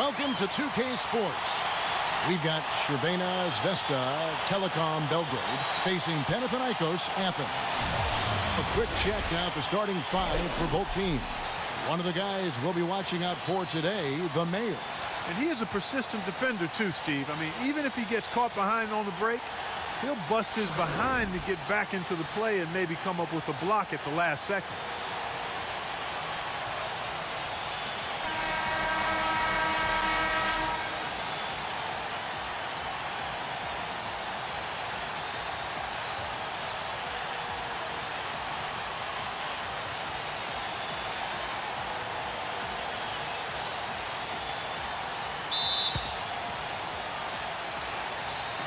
Welcome to 2K Sports. We've got Crvena Zvezda Telecom Belgrade facing Panathinaikos Athens. A quick check now at the starting five for both teams. One of the guys we'll be watching out for today, the Mayor. And he is a persistent defender too, Steve. I mean, even if he gets caught behind on the break, he'll bust his behind to get back into the play and maybe come up with a block at the last second.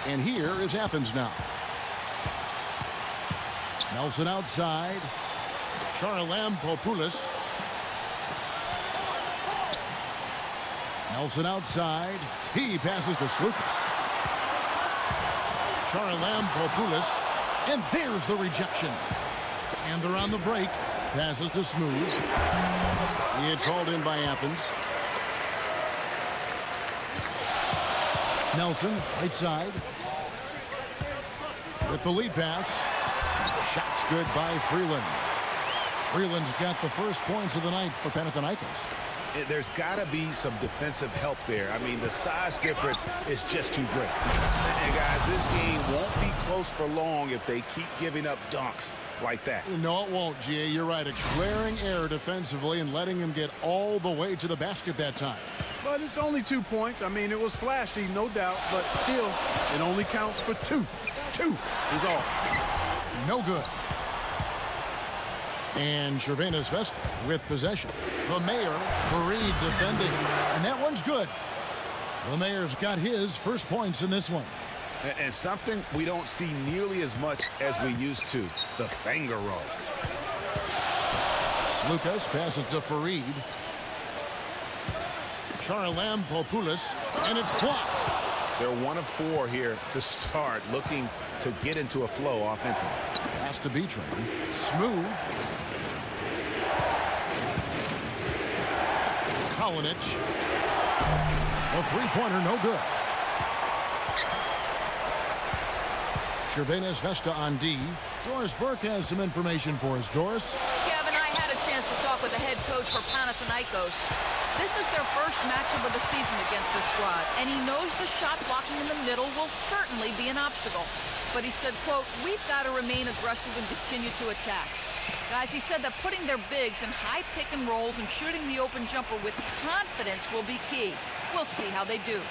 And here is Athens now. Nelson outside. Charalampopoulos. Nelson outside. He passes to Slukas. Charalampopoulos. And there's the rejection. And they're on the break. Passes to Smooth. It's hauled in by Athens. Nelson, right side. With the lead pass. Shots good by Freeland. Freeland's got the first points of the night for Panathinaikos. There's got to be some defensive help there. I mean, the size difference is just too great. And guys, this game won't be close for long if they keep giving up dunks like that. No, it won't, G.A. You're right. A glaring error defensively and letting him get all the way to the basket that time. But it's only 2 points. I mean, it was flashy, no doubt, but still, it only counts for 2. 2 is all. No good. And Crvena Zvezda with possession. The Mayor, Fareed defending. And that one's good. The Mayor's got his first points in this one. And something we don't see nearly as much as we used to, the finger roll. Slukas passes to Fareed. Charalampopoulos, and it's blocked. They're 1 of 4 here to start, looking to get into a flow offensively. Has to be trained. Smooth. Kalinic. A three-pointer, no good. Crvena Zvezda on D. Doris Burke has some information for us. Doris? Kevin, I had a chance to talk with the head coach for Panathinaikos. This is their first matchup of the season against this squad, and he knows the shot blocking in the middle will certainly be an obstacle. But he said, quote, we've got to remain aggressive and continue to attack. Guys, he said that putting their bigs in high pick and rolls and shooting the open jumper with confidence will be key. We'll see how they do.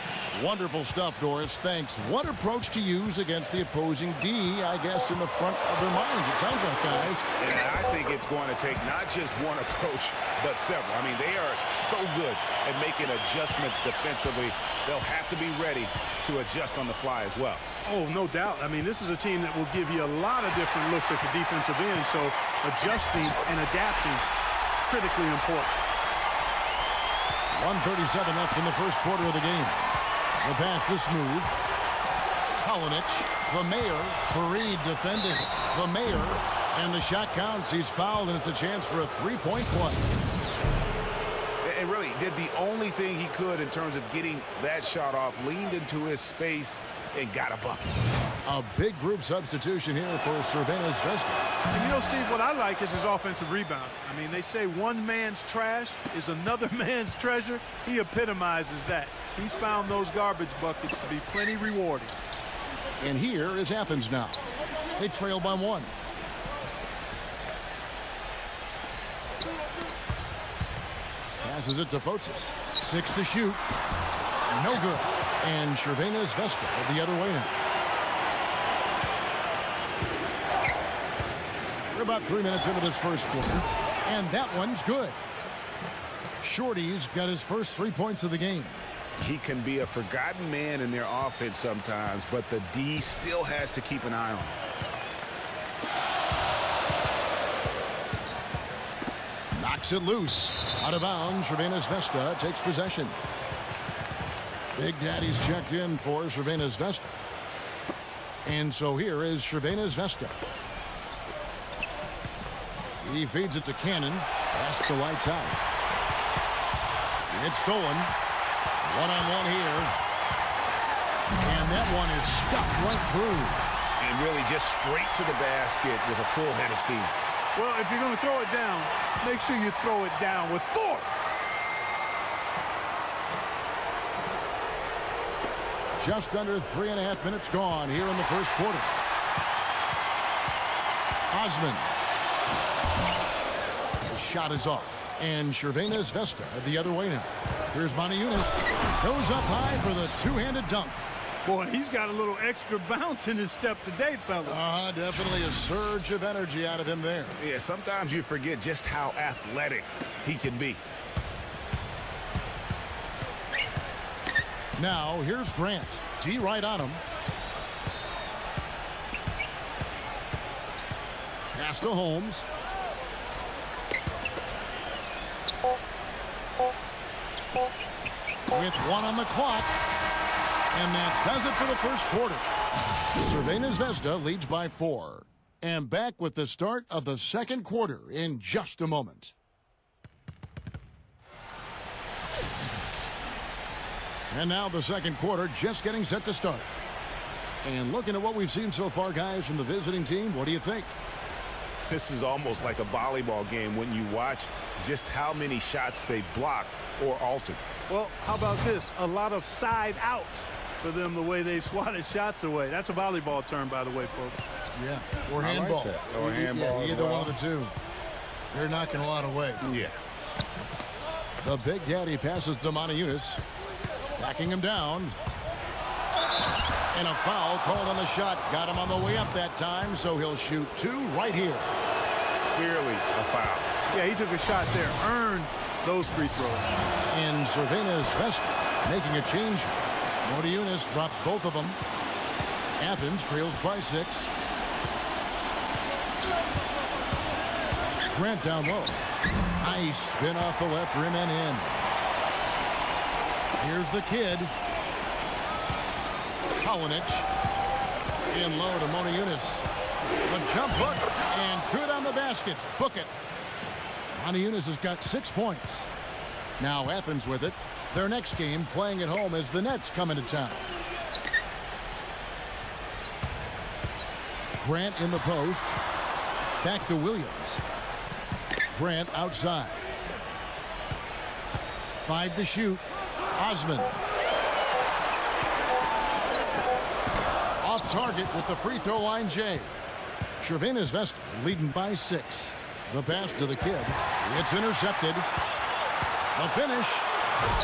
Wonderful stuff, Doris. Thanks. What approach to use against the opposing D, I guess, in the front of their minds, it sounds like, guys. And I think it's going to take not just one approach, but several. I mean, they are so good at making adjustments defensively. They'll have to be ready to adjust on the fly as well. Oh, no doubt. I mean, this is a team that will give you a lot of different looks at the defensive end, so adjusting and adapting, critically important. 1:37 left in the first quarter of the game. The pass to Smooth. Kalinic. The Mayor. Fareed defending. The Mayor. And the shot counts. He's fouled, and it's a chance for a three-point play. And really did the only thing he could in terms of getting that shot off. Leaned into his space and got a bucket. A big group substitution here for Crvena Zvezda. And you know, Steve, what I like is his offensive rebound. I mean, they say one man's trash is another man's treasure. He epitomizes that. He's found those garbage buckets to be plenty rewarding. And here is Athens now. They trail by 1. Passes it to Fotis. 6 to shoot. No good. And Crvena Zvezda the other way now. We're about 3 minutes into this first quarter, and that one's good. Shorty's got his first 3 points of the game. He can be a forgotten man in their offense sometimes, but the D still has to keep an eye on him. Knocks it loose. Out of bounds, Crvena Zvezda takes possession. Big Daddy's checked in for Crvena Zvezda. And so here is Crvena Zvezda. He feeds it to Cannon. Pass to lights out. It's stolen. One-on-one here. And that one is stuck right through. And really just straight to the basket with a full head of steam. Well, if you're going to throw it down, make sure you throw it down with force. Just under 3.5 minutes gone here in the first quarter. Osman. The shot is off. And Crvena Zvezda the other way now. Here's Motiejunas. Goes up high for the two-handed dunk. Boy, he's got a little extra bounce in his step today, fellas. Definitely a surge of energy out of him there. Yeah, sometimes you forget just how athletic he can be. Now, here's Grant. D right on him. Pass to Holmes. With one on the clock. And that does it for the first quarter. Crvena Zvezda leads by 4. And back with the start of the second quarter in just a moment. And now the second quarter just getting set to start. And looking at what we've seen so far, guys, from the visiting team, what do you think? This is almost like a volleyball game when you watch just how many shots they blocked or altered. Well, how about this? A lot of side outs for them, the way they've swatted shots away. That's a volleyball term, by the way, folks. Yeah, or handball. Like that. Or handball. Yeah, either one of the two. They're knocking a lot away. Yeah. The Big Daddy passes to Motiejunas. Backing him down. And a foul called on the shot. Got him on the way up that time, so he'll shoot 2 right here. Clearly a foul. Yeah, he took a shot there. Earned those free throws. And Crvena Zvezda making a change. Motiejunas drops both of them. Athens trails by 6. Grant down low. Nice spin off the left rim and in. Here's the kid. Kalinic. In low to Motiejunas. The jump hook. And good on the basket. Book it. Motiejunas has got 6 points. Now Athens with it. Their next game playing at home as the Nets come into town. Grant in the post. Back to Williams. Grant outside. 5 to shoot. Osman. Off target with the free throw line, Jay. Crvena Zvezda leading by 6. The pass to the kid. It's intercepted. The finish.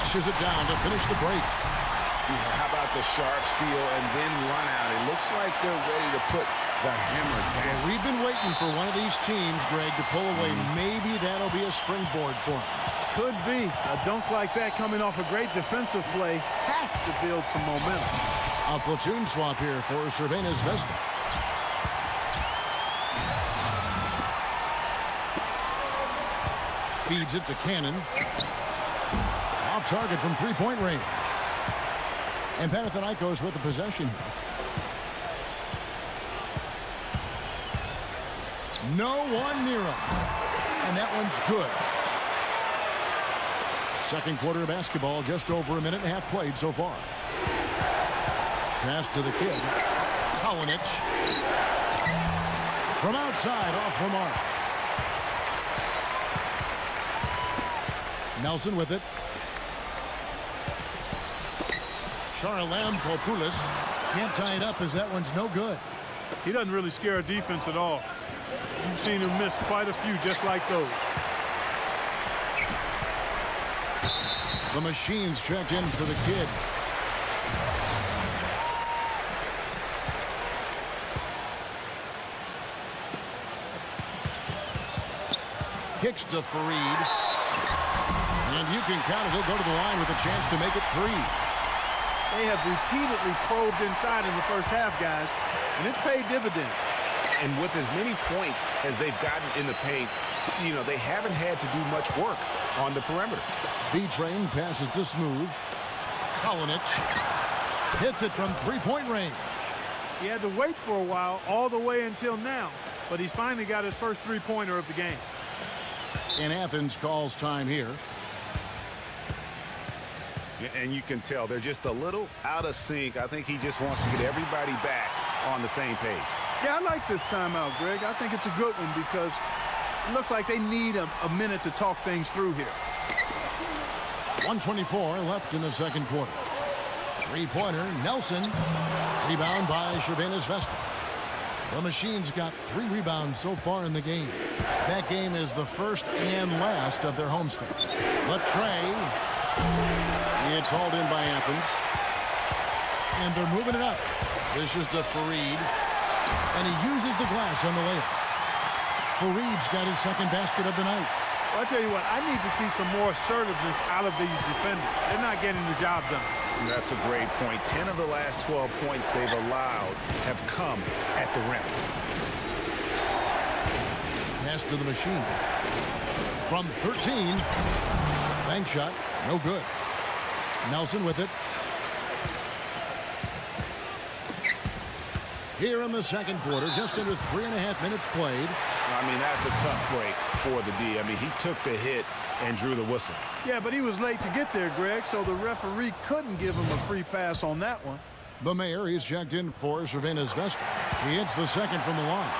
Pushes it down to finish the break. Yeah, how about the sharp steal and then run out? It looks like they're ready to put the hammer down. Well, we've been waiting for one of these teams, Greg, to pull away. Maybe that'll be a springboard for them. Could be. A dunk like that coming off a great defensive play has to build some momentum. A platoon swap here for Crvena Zvezda. Feeds it to Cannon. Off target from three-point range. And Panathinaikos with the possession here. No one near him. And that one's good. Second quarter of basketball, just over a minute and a half played so far. Pass to the kid. Kalinic. From outside, off the mark. Nelson with it. Charalampopoulos can't tie it up as that one's no good. He doesn't really scare a defense at all. You've seen him miss quite a few just like those. The machines check in for the kid. Kicks to Fareed. And you can count it. He'll go to the line with a chance to make it 3. They have repeatedly probed inside in the first half, guys, and it's paid dividends. And with as many points as they've gotten in the paint, you know, they haven't had to do much work on the perimeter. B-Train passes to Smooth. Kalinic hits it from three-point range. He had to wait for a while all the way until now, but he's finally got his first three-pointer of the game. And Athens calls time here. And you can tell they're just a little out of sync. I think he just wants to get everybody back on the same page. Yeah, I like this timeout, Greg. I think it's a good one because it looks like they need a minute to talk things through here. 1:24 left in the second quarter. Three-pointer, Nelson. Rebound by Crvena Zvezda. The Machine's got 3 rebounds so far in the game. That game is the first and last of their homestand. Latrey. It's hauled in by Athens. And they're moving it up. This is to Fareed. And he uses the glass on the layup. Fareed's got his second basket of the night. Well, I tell you what, I need to see some more assertiveness out of these defenders. They're not getting the job done. That's a great point. 10 of the last 12 points they've allowed have come at the rim. Pass to the Machine. From 13. Bank shot. No good. Nelson with it. Here in the second quarter, just under 3.5 minutes played. I mean, that's a tough break for the D. I mean, he took the hit and drew the whistle. Yeah, but he was late to get there, Greg, so the referee couldn't give him a free pass on that one. The Mayor, he's checked in for Crvena Zvezda. He hits the second from the line.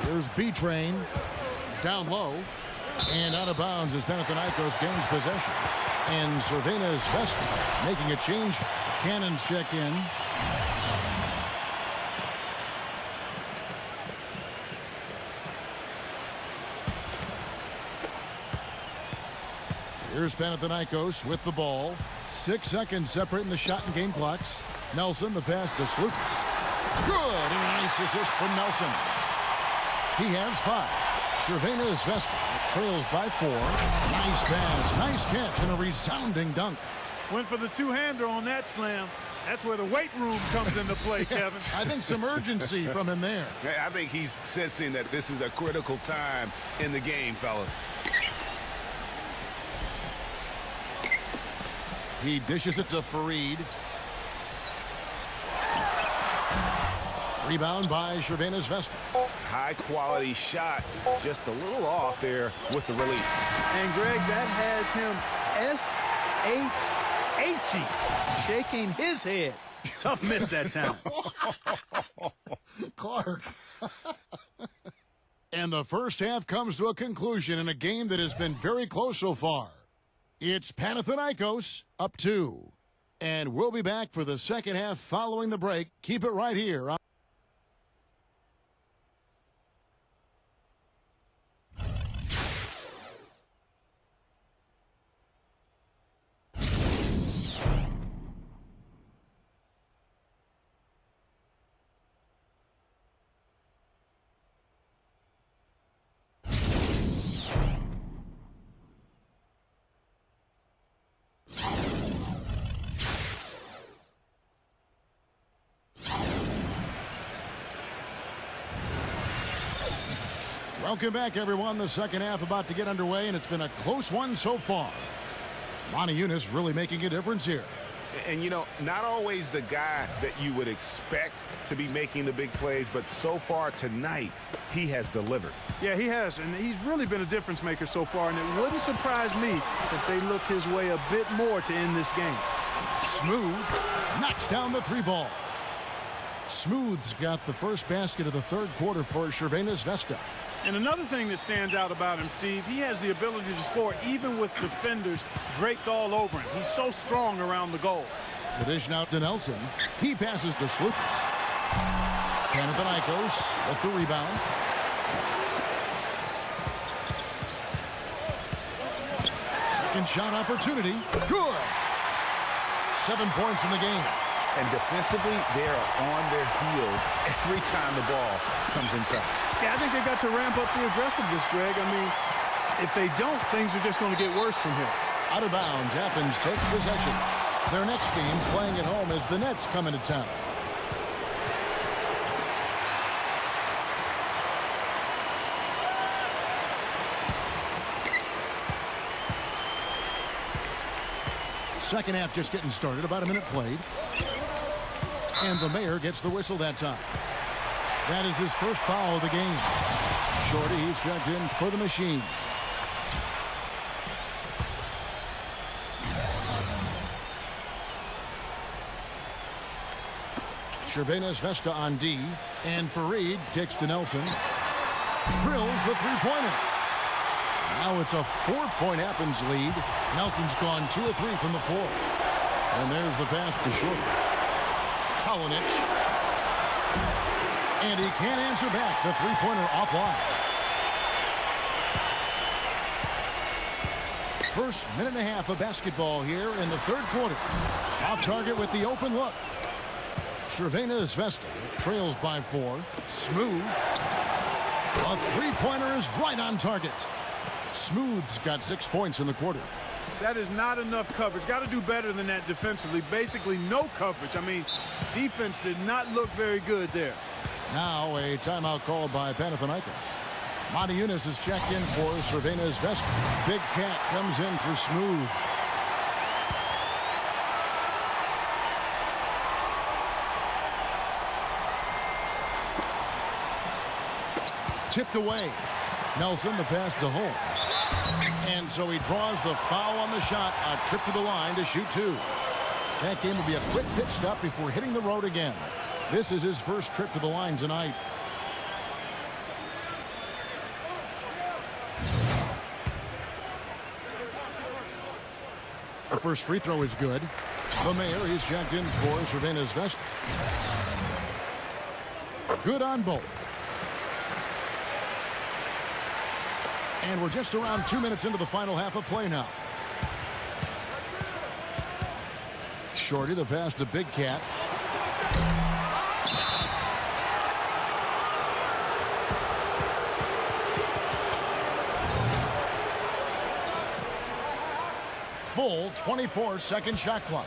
Here's B-Train. Down low. And out of bounds as Panathinaikos gains possession. And Crvena Zvezda making a change. Cannons check in. Here's Panathinaikos with the ball. 6 seconds separating the shot and game clocks. Nelson, the pass to Slukas. Good, and a nice assist from Nelson. He has 5. Crvena Zvezda trails by 4. Nice pass, nice catch, and a resounding dunk. Went for the two-hander on that slam. That's where the weight room comes into play, Kevin. I think some urgency from him there. I think he's sensing that this is a critical time in the game, fellas. He dishes it to Fareed. Rebound by Crvena Zvezda. High-quality shot, just a little off there with the release. And, Greg, that has him S-H-H-E, shaking his head. Tough miss that time. Clark. And the first half comes to a conclusion in a game that has been very close so far. It's Panathinaikos up 2. And we'll be back for the second half following the break. Keep it right here. Welcome back, everyone. The second half about to get underway, and it's been a close one so far. Monty Eunice really making a difference here. And, you know, not always the guy that you would expect to be making the big plays, but so far tonight, he has delivered. Yeah, he has, and he's really been a difference maker so far, and it wouldn't surprise me if they look his way a bit more to end this game. Smooth knocks down the 3 ball. Smooth's got the first basket of the third quarter for Crvena Zvezda. And another thing that stands out about him, Steve, he has the ability to score even with defenders draped all over him. He's so strong around the goal. The dish out to Nelson. He passes to Slukas. Panathinaikos with the rebound. Second shot opportunity. Good. 7 points in the game. And defensively, they are on their heels every time the ball comes inside. Yeah, I think they've got to ramp up the aggressiveness, Greg. I mean, if they don't, things are just going to get worse from here. Out of bounds, Athens takes possession. Their next team playing at home as the Nets come into town. Second half just getting started, about a minute played. And the Mayor gets the whistle that time. That is his first foul of the game. Shorty, he's checked in for the Machine. Crvena Zvezda on D. And Fareed kicks to Nelson. Drills the three-pointer. Now it's a 4-point Athens lead. Nelson's gone 2 of 3 from the floor. And there's the pass to Short. Kalinic. And he can't answer back. The three-pointer offline. First minute and a half of basketball here in the third quarter. Off target with the open look. Crvena Zvezda trails by 4. Smooth. A three-pointer is right on target. Smooth's got 6 points in the quarter. That is not enough coverage. Got to do better than that defensively. Basically no coverage. I mean, defense did not look very good there. Now a timeout called by Panathinaikos. Monty Eunice is checked in for Crvena Zvezda. Big Cat comes in for Smooth. Tipped away. Nelson, the pass to Holmes. And so he draws the foul on the shot. A trip to the line to shoot 2. That game will be a quick pit stop before hitting the road again. This is his first trip to the line tonight. The first free throw is good. The Mayor is checked in for Crvena Zvezda. Good on both. And we're just around 2 minutes into the final half of play now. Shorty, the pass to Big Cat. Full 24-second shot clock.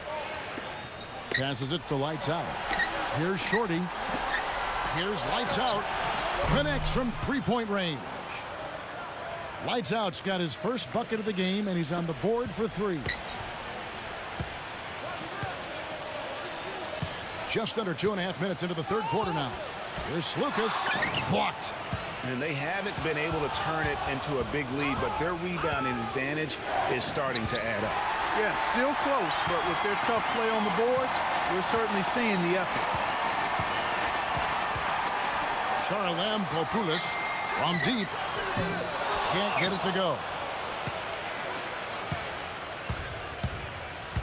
Passes it to Lights Out. Here's Shorty. Here's Lights Out. Connects from three-point range. Lights Out's got his first bucket of the game, and he's on the board for 3. Just under 2.5 minutes into the third quarter now. Here's Lucas. Blocked. And they haven't been able to turn it into a big lead, but their rebounding advantage is starting to add up. Yeah, still close, but with their tough play on the boards, we're certainly seeing the effort. Charalampopoulos from deep. Can't get it to go.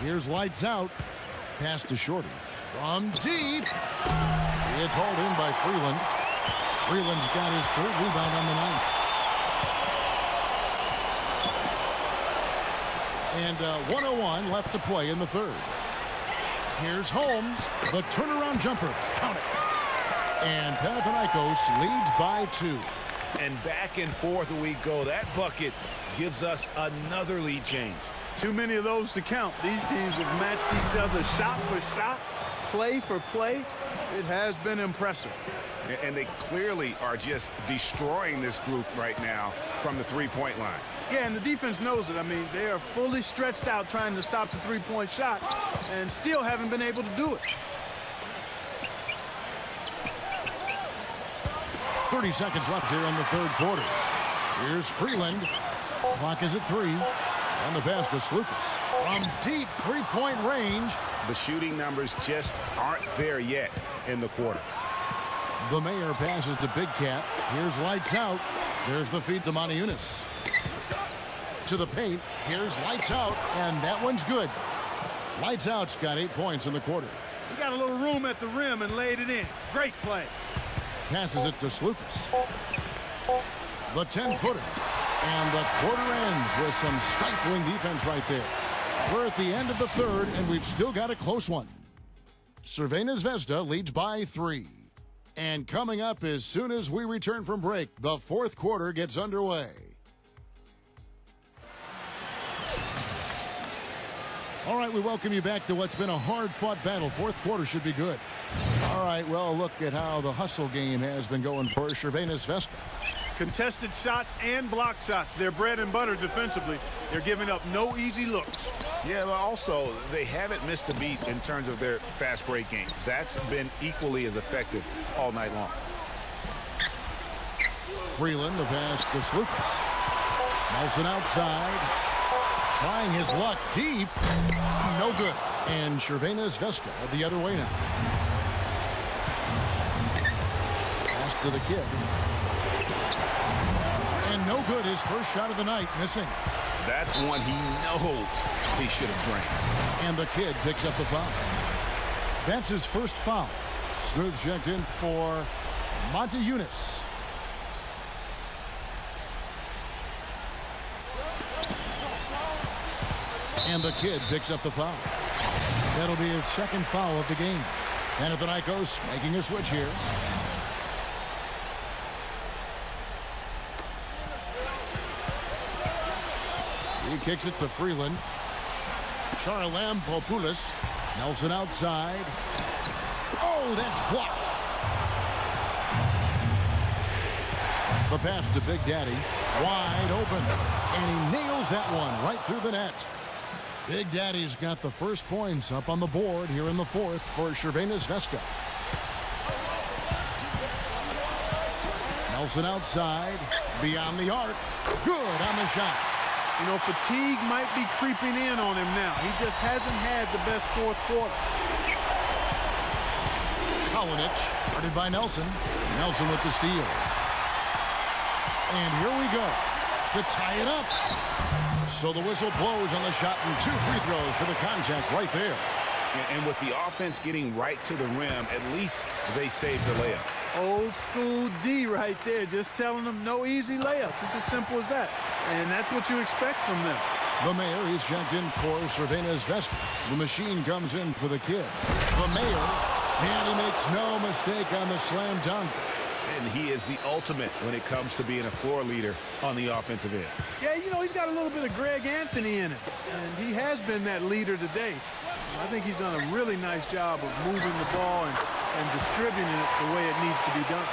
Here's Lights Out. Pass to Shorty. From deep. It's hauled in by Freeland. Freeland's got his 3rd rebound on the night. And 1:01 left to play in the third. Here's Holmes. The turnaround jumper. Count it. And Panathinaikos leads by 2. And back and forth we go. That bucket gives us another lead change. Too many of those to count. These teams have matched each other shot for shot, play for play. It has been impressive. And they clearly are just destroying this group right now from the three-point line. Yeah, and the defense knows it. I mean, they are fully stretched out trying to stop the three-point shot and still haven't been able to do it. 30 seconds left here in the third quarter. Here's Freeland. Clock is at 3. And the pass to Slukas. From deep three-point range. The shooting numbers just aren't there yet in the quarter. The Mayor passes to Big Cat. Here's Lights Out. There's the feed to Monty Eunice. To the paint. Here's Lights Out. And that one's good. Lights Out's got 8 points in the quarter. He got a little room at the rim and laid it in. Great play. Passes it to Slukas. The 10-footer. And the quarter ends with some stifling defense right there. We're at the end of the third, and we've still got a close one. Crvena Zvezda leads by 3. And coming up as soon as we return from break, the fourth quarter gets underway. All right, we welcome you back to what's been a hard-fought battle. Fourth quarter should be good. All right, well, look at how the hustle game has been going for Crvena Zvezda. Contested shots and block shots. They're bread and butter defensively. They're giving up no easy looks. Yeah, but also they haven't missed a beat in terms of their fast break game. That's been equally as effective all night long. Freeland, the pass to Slukas. Nelson outside. Trying his luck deep. No good. And Crvena Zvezda the other way now. to the kid. And no good. His first shot of the night, missing. That's one he knows he should have drained. And the kid picks up the foul. That's his first foul. Smooth checked in for Monte Eunice. And the kid picks up the foul. That'll be his second foul of the game. Panathinaikos making a switch here. He kicks it to Freeland. Charalampopoulos. Nelson outside. Oh, that's blocked. The pass to Big Daddy. Wide open. And he nails that one right through the net. Big Daddy's got the first points up on the board here in the fourth for Crvena Zvezda. Nelson outside. Beyond the arc. Good on the shot. You know, fatigue might be creeping in on him now. He just hasn't had the best fourth quarter. Kalinic, guarded by Nelson. Nelson with the steal. And here we go to tie it up. So the whistle blows on the shot and 2 free throws for the contact right there. And with the offense getting right to the rim, at least they saved the layup. Old school D right there, just telling them no easy layups. It's as simple as that. And that's what you expect from them. The Mayor is checked in for Crvena Zvezda. The machine comes in for the kid. The Mayor, and he makes no mistake on the slam dunk. And he is the ultimate when it comes to being a floor leader on the offensive end. Yeah, you know, he's got a little bit of Greg Anthony in him. And he has been that leader today. I think he's done a really nice job of moving the ball and distributing it the way it needs to be done.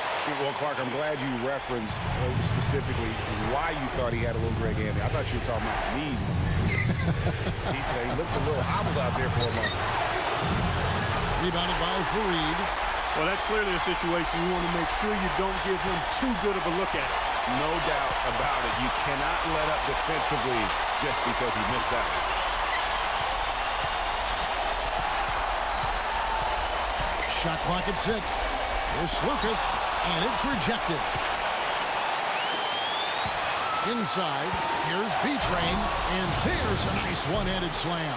Well, Clark, I'm glad you referenced specifically why you thought he had a little Greg Anthony. I thought you were talking about the knees, my man. he looked a little hobbled out there for a moment. Rebounded by Fareed. Well, that's clearly a situation you want to make sure you don't give him too good of a look at. No doubt about it. You cannot let up defensively just because he missed out. Shot clock at 6. Here's Lucas, and it's rejected. Inside, here's B-Train, and there's a nice one-handed slam.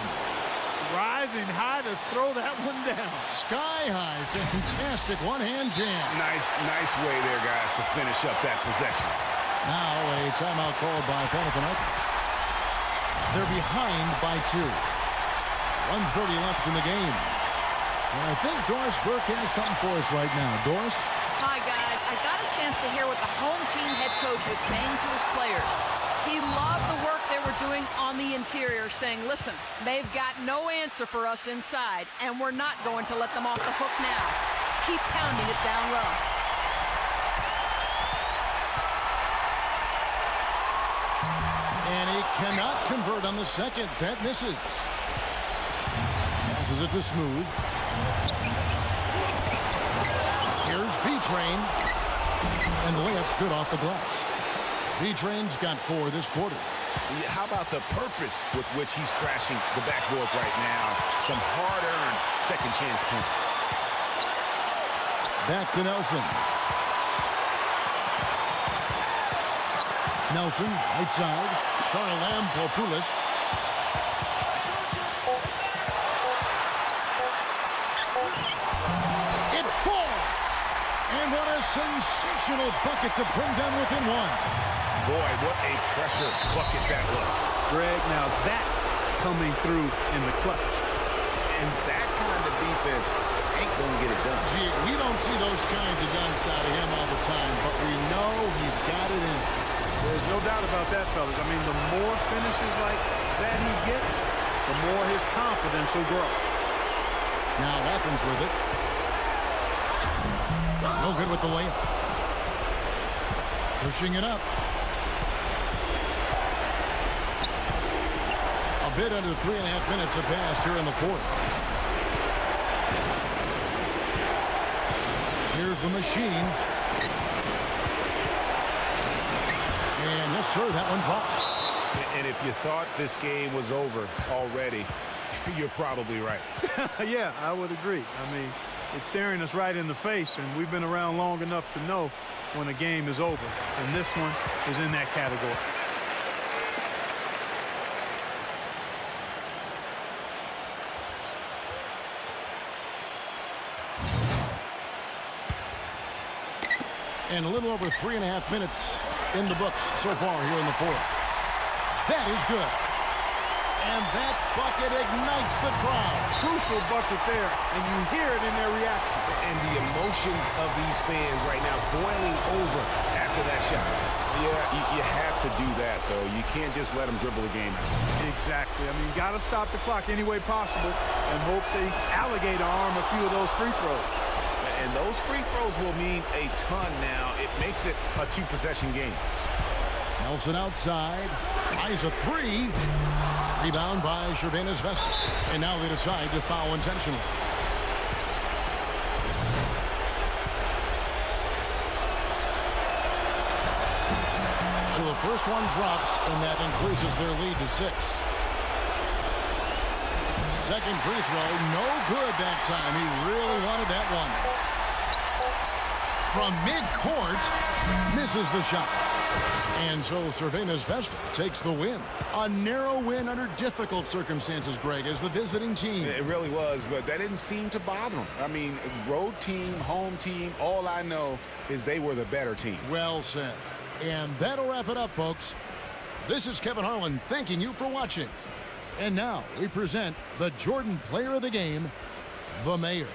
Rising high to throw that one down. Sky high, fantastic one-hand jam. Nice way there, guys, to finish up that possession. Now a timeout called by Panathinaikos. They're behind by 2. 1:30 left in the game. And I think Doris Burke has something for us right now. Doris? Hi, guys. I got a chance to hear what the home team head coach was saying to his players. He loved the work they were doing on the interior, saying, listen, they've got no answer for us inside, and we're not going to let them off the hook now. Keep pounding it down low. And he cannot convert on the second. That misses. Passes it to Smooth. Here's B-Train. And the layup's good off the glass. B-Train's got 4 this quarter. How about the purpose with which he's crashing the backboards right now? Some hard-earned second chance points. Back to Nelson. Nelson, right side. Charalampopoulos. It falls! And what a sensational bucket to bring them within 1. Boy, what a pressure bucket that was. Greg, now that's coming through in the clutch. And that kind of defense ain't going to get it done. Gee, we don't see those kinds of dunks out of him all the time, but we know he's got it in. There's no doubt about that, fellas. I mean, the more finishes like that he gets, the more his confidence will grow. Now Athens with it. No good with the layup. Pushing it up. A bit under 3.5 minutes have passed here in the fourth. Here's the machine. And yes, sir, that one drops. And if you thought this game was over already, you're probably right. Yeah, I would agree. I mean, It's staring us right in the face, and we've been around long enough to know when a game is over. And this one is in that category. And a little over 3.5 minutes in the books so far here in the fourth. That is good. And that bucket ignites the crowd. Crucial bucket there, and you hear it in their reaction. And the emotions of these fans right now boiling over after that shot. Yeah, you have to do that, though. You can't just let them dribble the game out. Exactly. I mean, you got to stop the clock any way possible and hope they alligator arm a few of those free throws. And those free throws will mean a ton now. It makes it a two-possession game. Nelson outside. Tries a three. Rebound by Crvena Zvezda. And now they decide to foul intentionally. So the first one drops, and that increases their lead to 6. Second free throw, no good that time. He really wanted that one. From midcourt, misses the shot. And so Crvena Zvezda takes the win. A narrow win under difficult circumstances, Greg, as the visiting team. It really was, but that didn't seem to bother them. I mean, road team, home team, all I know is they were the better team. Well said. And that'll wrap it up, folks. This is Kevin Harlan thanking you for watching. And now we present the Jordan Player of the Game, the Mayor.